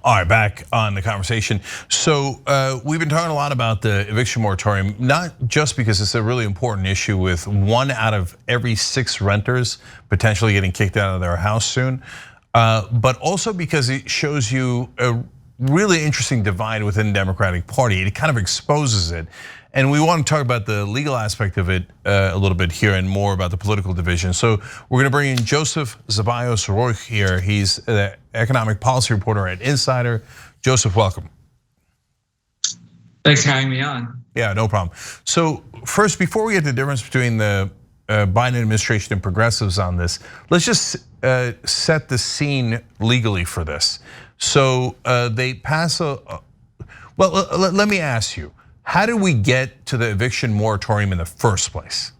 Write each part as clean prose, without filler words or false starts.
All right, back on the conversation. So we've been talking a lot about the eviction moratorium, not just because it's a really important issue with 1 out of every 6 renters potentially getting kicked out of their house soon, but also because it shows you a really interesting divide within the Democratic Party. It kind of exposes it. And we want to talk about the legal aspect of it a little bit here and more about the political division. So we're going to bring in Joseph Zeballos-Roig here. He's the economic policy reporter at Insider. Joseph, welcome. Thanks for having me on. Yeah, no problem. So first, before we get to the difference between the Biden administration and progressives on this, let's just set the scene legally for this. So they pass well, let me ask you. How did we get to the eviction moratorium in the first place?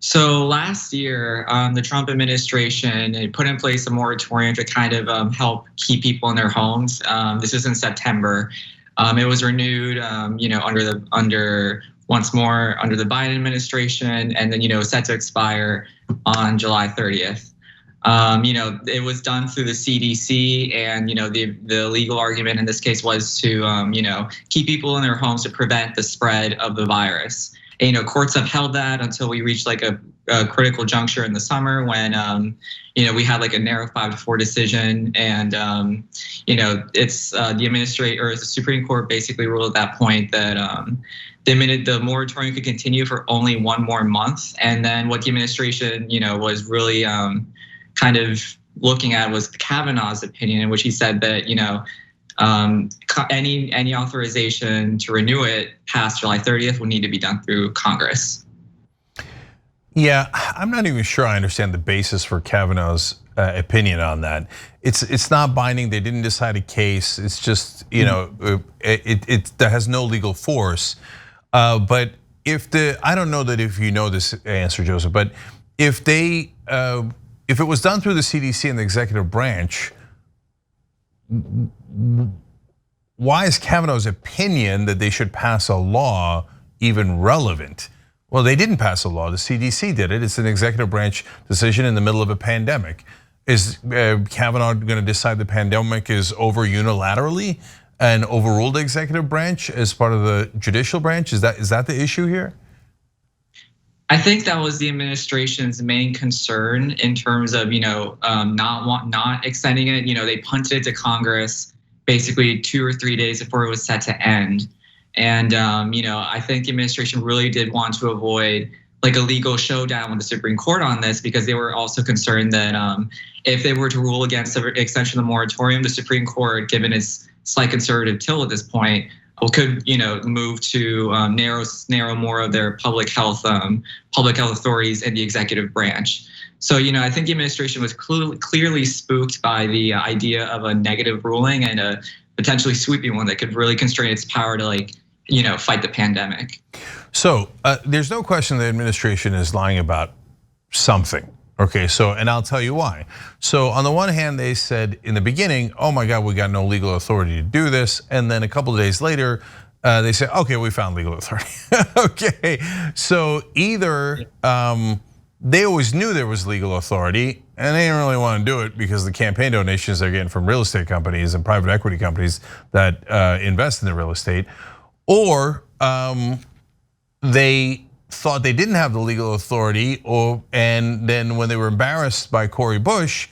So last year, the Trump administration put in place a moratorium to kind of help keep people in their homes. This was in September. It was renewed, once more under the Biden administration, and then set to expire on July 30th. It was done through the CDC, and the legal argument in this case was to keep people in their homes to prevent the spread of the virus. And, courts upheld that until we reached like a critical juncture in the summer when we had like a narrow 5-4 decision, and it's the Supreme Court basically ruled at that point that the moratorium could continue for only 1 more month, and then what the administration was really kind of looking at was Kavanaugh's opinion, in which he said that any authorization to renew it past July 30th would need to be done through Congress. Yeah, I'm not even sure I understand the basis for Kavanaugh's opinion on that. It's not binding. They didn't decide a case. It's just it has no legal force. But I don't know that if you know this answer, Joseph, but if it was done through the CDC and the executive branch, why is Kavanaugh's opinion that they should pass a law even relevant? Well, they didn't pass a law. The CDC did it. It's an executive branch decision in the middle of a pandemic. Is Kavanaugh going to decide the pandemic is over unilaterally and overrule the executive branch as part of the judicial branch? Is that the issue here? I think that was the administration's main concern in terms of not extending it. They punted it to Congress basically 2 or 3 days before it was set to end, and I think the administration really did want to avoid like a legal showdown with the Supreme Court on this, because they were also concerned that if they were to rule against the extension of the moratorium, the Supreme Court, given its slight conservative tilt at this point, could move to narrow more of their public health authorities in the executive branch. So I think the administration was clearly spooked by the idea of a negative ruling and a potentially sweeping one that could really constrain its power to fight the pandemic. So there's no question the administration is lying about something. Okay, and I'll tell you why. So on the one hand, they said in the beginning, oh my God, we got no legal authority to do this. And then a couple of days later, they said, okay, we found legal authority. Okay, so either they always knew there was legal authority and they didn't really want to do it because the campaign donations they're getting from real estate companies and private equity companies that invest in the real estate, or they thought they didn't have the legal authority, and then when they were embarrassed by Cori Bush,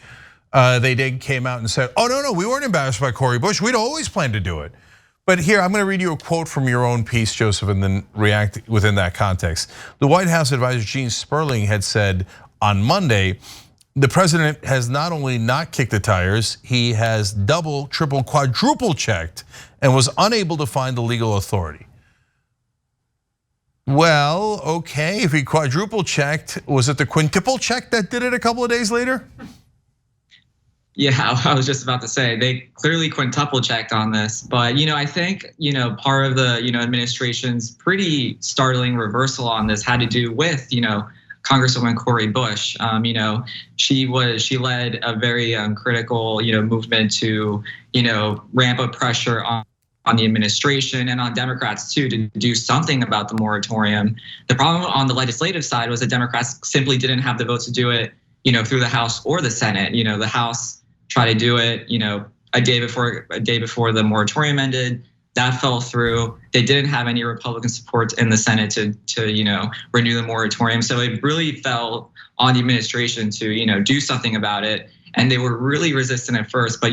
they came out and said, oh no, we weren't embarrassed by Cori Bush. We'd always planned to do it. But here, I'm gonna read you a quote from your own piece, Joseph, and then react within that context. The White House advisor Gene Sperling had said on Monday, the president has not only not kicked the tires, he has double, triple, quadruple checked and was unable to find the legal authority. Well, okay, if he quadruple checked, was it the quintuple check that did it a couple of days later? Yeah, I was just about to say they clearly quintuple checked on this, but I think part of the administration's pretty startling reversal on this had to do with Congresswoman Cori Bush. She led a very critical movement to ramp up pressure on the administration and on Democrats too to do something about the moratorium. The problem on the legislative side was that Democrats simply didn't have the votes to do it, through the House or the Senate. The House tried to do it, a day before the moratorium ended. That fell through. They didn't have any Republican support in the Senate to renew the moratorium. So it really fell on the administration to do something about it. And they were really resistant at first, but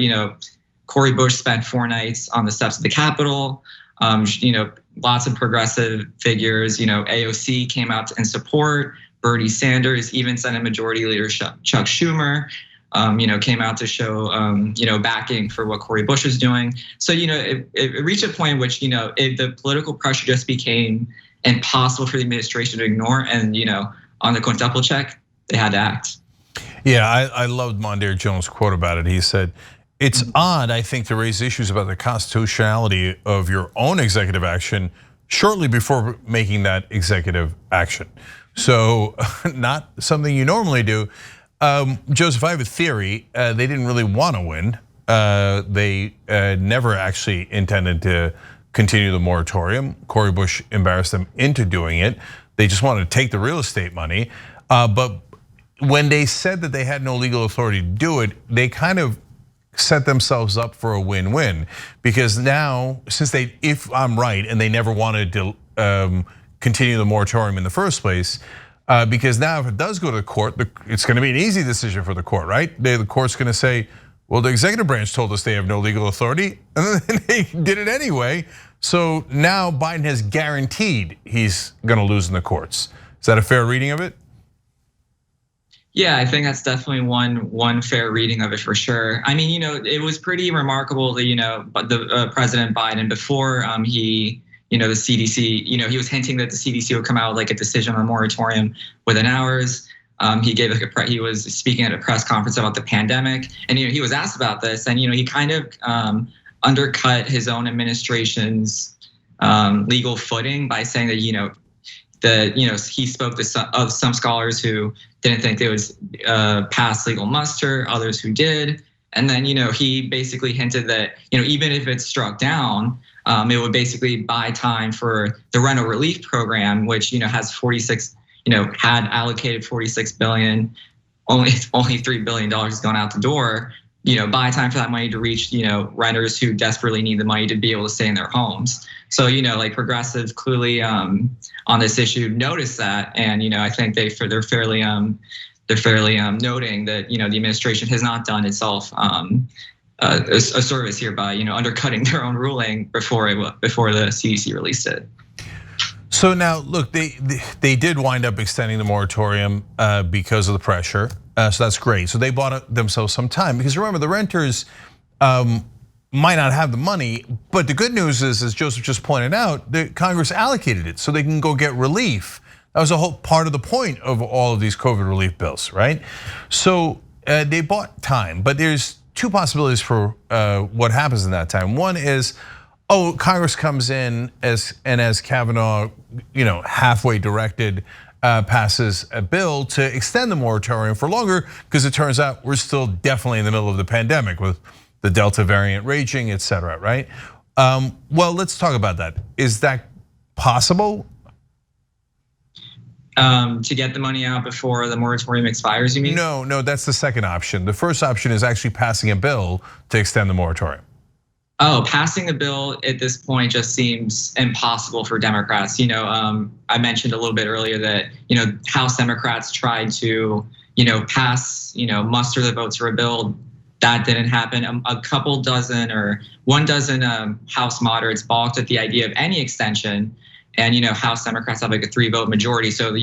Cori Bush spent 4 nights on the steps of the Capitol. Lots of progressive figures. AOC came out in support. Bernie Sanders, even Senate Majority Leader Chuck Schumer, came out to show, backing for what Cori Bush was doing. So, it reached a point in which, the political pressure just became impossible for the administration to ignore. And, on the quintuple check, they had to act. Yeah, I loved Mondaire Jones' quote about it. He said, "It's odd, I think, to raise issues about the constitutionality of your own executive action shortly before making that executive action." So not something you normally do. Joseph, I have a theory. They didn't really want to win. They never actually intended to continue the moratorium. Cori Bush embarrassed them into doing it. They just wanted to take the real estate money. But when they said that they had no legal authority to do it, they kind of set themselves up for a win-win, because now, since if I'm right, and they never wanted to continue the moratorium in the first place, because now if it does go to the court, it's going to be an easy decision for the court, right? The court's going to say, well, the executive branch told us they have no legal authority, and then they did it anyway. So now Biden has guaranteed he's going to lose in the courts. Is that a fair reading of it? Yeah, I think that's definitely one fair reading of it for sure. I mean, it was pretty remarkable that but the President Biden, before he, the CDC, he was hinting that the CDC would come out with like a decision on the moratorium within hours. He gave he was speaking at a press conference about the pandemic, and he was asked about this, and he kind of undercut his own administration's legal footing by saying that he spoke to some scholars who didn't think they would pass legal muster, others who did. And then, he basically hinted that, even if it's struck down, it would basically buy time for the rental relief program, which, has 46, had allocated 46 billion, only $3 billion has gone out the door, buy time for that money to reach, renters who desperately need the money to be able to stay in their homes. So, like progressives clearly on this issue noticed that, and I think they're fairly noting that the administration has not done itself a service here by undercutting their own ruling before the CDC released it. So now, look, they did wind up extending the moratorium because of the pressure. So that's great. So they bought themselves some time, because remember, the renters might not have the money, but the good news is, as Joseph just pointed out, that Congress allocated it so they can go get relief. That was a whole part of the point of all of these COVID relief bills, right? So they bought time, but there's 2 possibilities for what happens in that time. One is, Congress comes in as Kavanaugh, halfway directed, passes a bill to extend the moratorium for longer, because it turns out we're still definitely in the middle of the pandemic with the Delta variant raging, et cetera, right? Well, let's talk about that. Is that possible? To get the money out before the moratorium expires, you mean? No, that's the second option. The first option is actually passing a bill to extend the moratorium. Oh, passing a bill at this point just seems impossible for Democrats. I mentioned a little bit earlier that, House Democrats tried to, muster the votes for a bill. That didn't happen. A couple dozen or 1 dozen House moderates balked at the idea of any extension. And, House Democrats have like a 3-vote majority. So,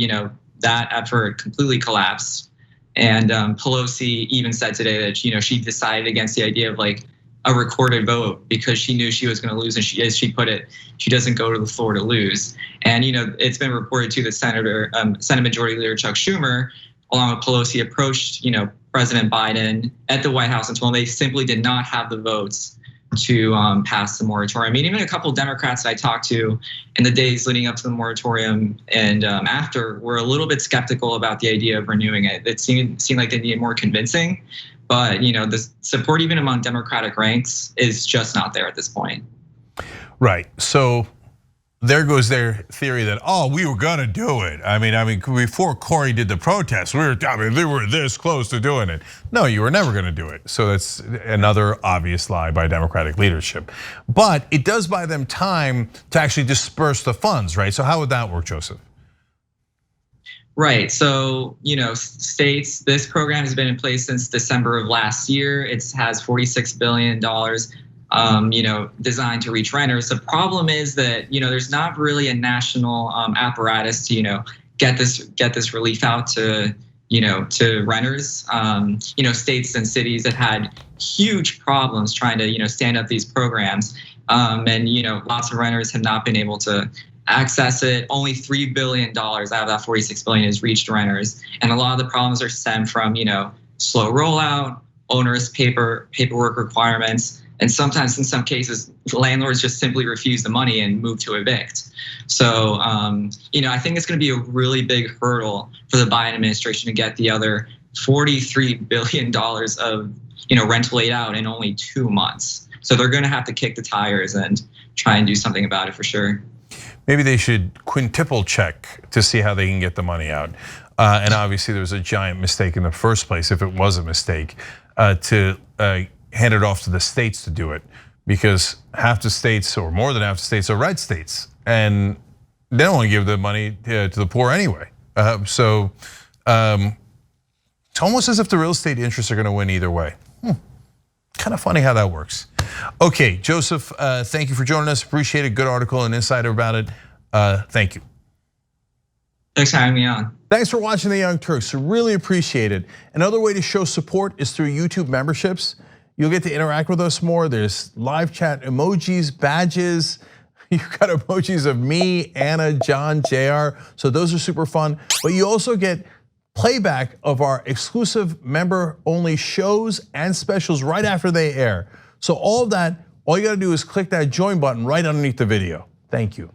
that effort completely collapsed. And Pelosi even said today that, she decided against the idea of like a recorded vote because she knew she was going to lose. And she, as she put it, she doesn't go to the floor to lose. And, it's been reported too that Senate Majority Leader Chuck Schumer, along with Pelosi, approached, President Biden at the White House and told him they simply did not have the votes to pass the moratorium. I mean, even a couple of Democrats I talked to in the days leading up to the moratorium and after were a little bit skeptical about the idea of renewing it. It seemed like they needed more convincing, but the support even among Democratic ranks is just not there at this point. Right. So there goes their theory that, oh, we were gonna do it. I mean, before Corey did the protest, they were this close to doing it. No, you were never gonna do it. So that's another obvious lie by Democratic leadership. But it does buy them time to actually disperse the funds, right? So how would that work, Joseph? Right, so states, this program has been in place since December of last year. It has $46 billion designed to reach renters. The problem is that there's not really a national apparatus to get this relief out to renters. States and cities have had huge problems trying to stand up these programs, and lots of renters have not been able to access it. Only $3 billion out of that $46 billion has reached renters, and a lot of the problems are stemmed from slow rollout, onerous paperwork requirements. And sometimes, in some cases, landlords just simply refuse the money and move to evict. So, I think it's going to be a really big hurdle for the Biden administration to get the other $43 billion of rental aid out in only 2 months. So they're going to have to kick the tires and try and do something about it for sure. Maybe they should quintuple check to see how they can get the money out. And obviously, there was a giant mistake in the first place, if it was a mistake, to hand it off to the states to do it, because half the states, or more than half the states, are red states, and they don't want to give the money to the poor anyway. So it's almost as if the real estate interests are going to win either way. Kind of funny how that works. Okay, Joseph, thank you for joining us. Appreciate it. Good article and insider about it. Thank you. Thanks for having me on. Thanks for watching the Young Turks. Really appreciate it. Another way to show support is through YouTube memberships. You'll get to interact with us more. There's live chat emojis, badges. You've got emojis of me, Anna, John, JR. So those are super fun. But you also get playback of our exclusive member-only shows and specials right after they air. So all of that, all you gotta do is click that join button right underneath the video. Thank you.